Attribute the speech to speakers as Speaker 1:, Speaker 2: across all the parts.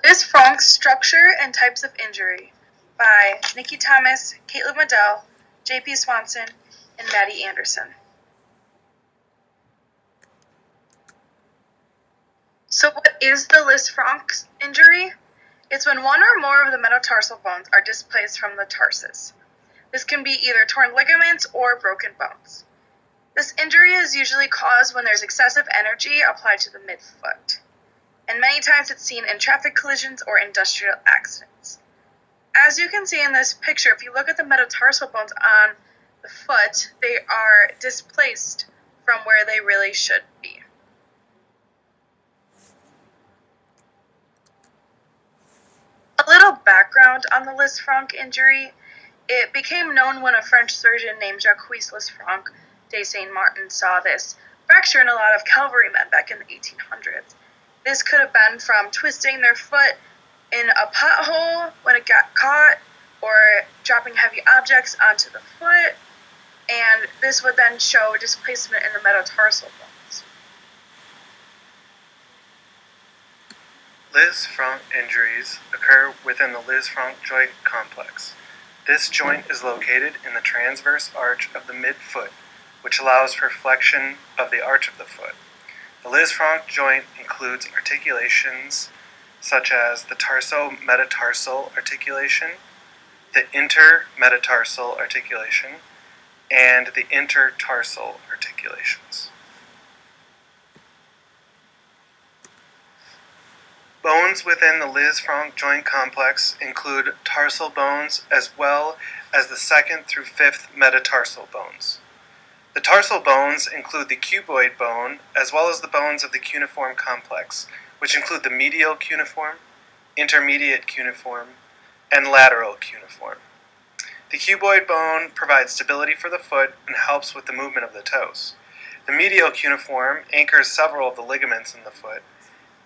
Speaker 1: Lis Franc's Structure and Types of Injury by Nikki Thomas, Caitlin Waddell, J.P. Swanson, and Maddie Anderson. So what is the Lis Franc injury? It's when one or more of the metatarsal bones are displaced from the tarsus. This can be either torn ligaments or broken bones. This injury is usually caused when there's excessive energy applied to the midfoot, and many times it's seen in traffic collisions or industrial accidents. As you can see in this picture, if you look at the metatarsal bones on the foot, they are displaced from where they really should be. A little background on the Lis Franc injury. It became known when a French surgeon named Jacques Lis Franc de Saint Martin saw this fracture in a lot of cavalrymen back in the 1800s. This could have been from twisting their foot in a pothole when it got caught, or dropping heavy objects onto the foot, and this would then show displacement in the metatarsal bones.
Speaker 2: Lis Franc injuries occur within the Lis Franc joint complex. This joint is located in the transverse arch of the midfoot, which allows for flexion of the arch of the foot. The Lis Franc joint includes articulations such as the tarso-metatarsal articulation, the intermetatarsal articulation, and the intertarsal articulations. Bones within the Lis Franc joint complex include tarsal bones as well as the 2nd through 5th metatarsal bones. The tarsal bones include the cuboid bone as well as the bones of the cuneiform complex, which include the medial cuneiform, intermediate cuneiform, and lateral cuneiform. The cuboid bone provides stability for the foot and helps with the movement of the toes. The medial cuneiform anchors several of the ligaments in the foot,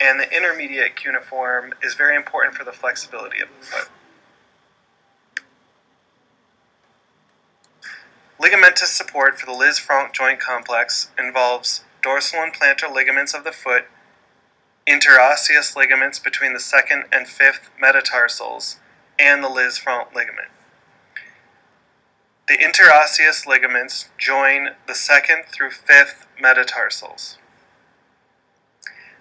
Speaker 2: and the intermediate cuneiform is very important for the flexibility of the foot. Ligamentous support for the Lis Franc joint complex involves dorsal and plantar ligaments of the foot, interosseous ligaments between the 2nd and 5th metatarsals, and the Lis Franc ligament. The interosseous ligaments join the 2nd through 5th metatarsals.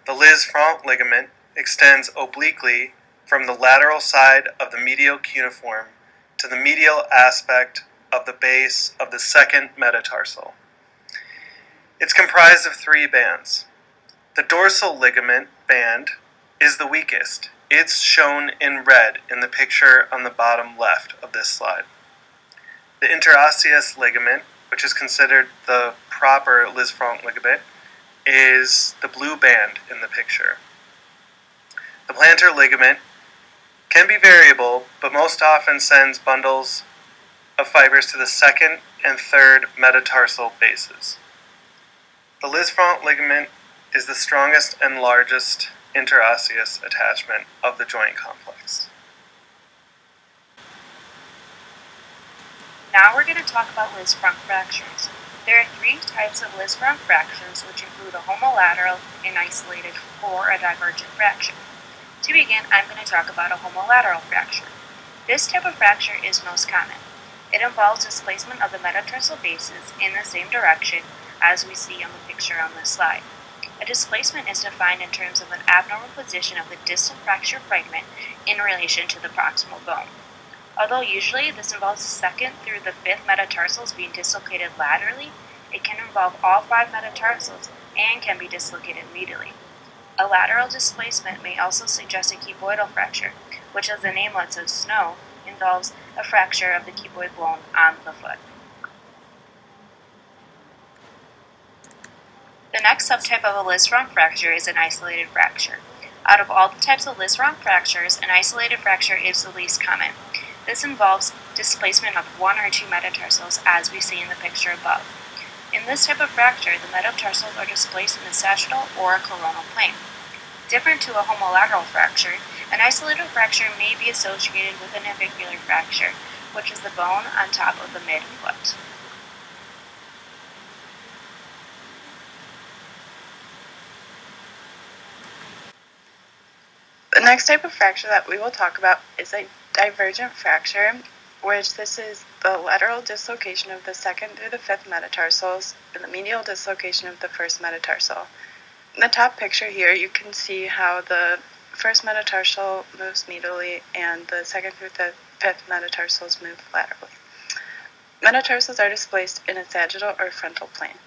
Speaker 2: The Lis Franc ligament extends obliquely from the lateral side of the medial cuneiform to the medial aspect of the base of the 2nd metatarsal. It's comprised of 3 bands. The dorsal ligament band is the weakest. It's shown in red in the picture on the bottom left of this slide. The interosseous ligament, which is considered the proper Lis Franc ligament, is the blue band in the picture. The plantar ligament can be variable, but most often sends bundles of fibers to the 2nd and 3rd metatarsal bases. The Lis Franc ligament is the strongest and largest interosseous attachment of the joint complex.
Speaker 3: Now we're going to talk about Lis Franc fractures. There are 3 types of Lis Franc fractures, which include a homolateral, an isolated, or a divergent fracture. To begin, I'm going to talk about a homolateral fracture. This type of fracture is most common. It involves displacement of the metatarsal bases in the same direction as we see on the picture on this slide. A displacement is defined in terms of an abnormal position of the distal fracture fragment in relation to the proximal bone. Although usually this involves the 2nd through the 5th metatarsals being dislocated laterally, it can involve all 5 metatarsals and can be dislocated medially. A lateral displacement may also suggest a cuboidal fracture, which, as the name lets us know, involves a fracture of the cuboid bone on the foot. The next subtype of a Lis Franc fracture is an isolated fracture. Out of all the types of Lis Franc fractures, an isolated fracture is the least common. This involves displacement of 1 or 2 metatarsals, as we see in the picture above. In this type of fracture, the metatarsals are displaced in the sagittal or coronal plane. Different to a homolateral fracture, an isolated fracture may be associated with a navicular fracture, which is the bone on top of the midfoot.
Speaker 1: The next type of fracture that we will talk about is a divergent fracture, which this is the lateral dislocation of the second through the fifth metatarsals and the medial dislocation of the first metatarsal. In the top picture here, you can see how the first metatarsal moves medially and the second through the fifth metatarsals move laterally. Metatarsals are displaced in a sagittal or frontal plane.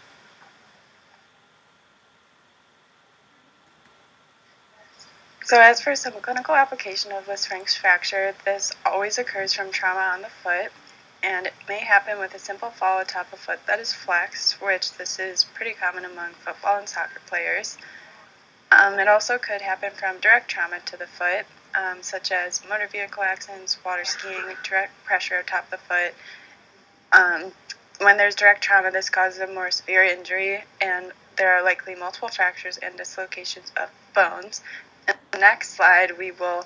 Speaker 1: So as for some clinical application of Lis Franc's fracture, this always occurs from trauma on the foot, and it may happen with a simple fall atop a foot that is flexed, which this is pretty common among football and soccer players. It also could happen from direct trauma to the foot, such as motor vehicle accidents, water skiing, direct pressure atop the foot. When there's direct trauma, this causes a more severe injury, and there are likely multiple fractures and dislocations of bones. In the next slide, we will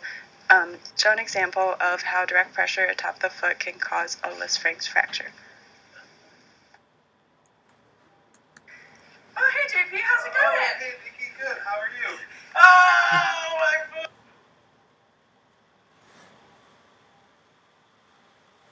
Speaker 1: show an example of how direct pressure atop the foot can cause a Lis Franc's fracture.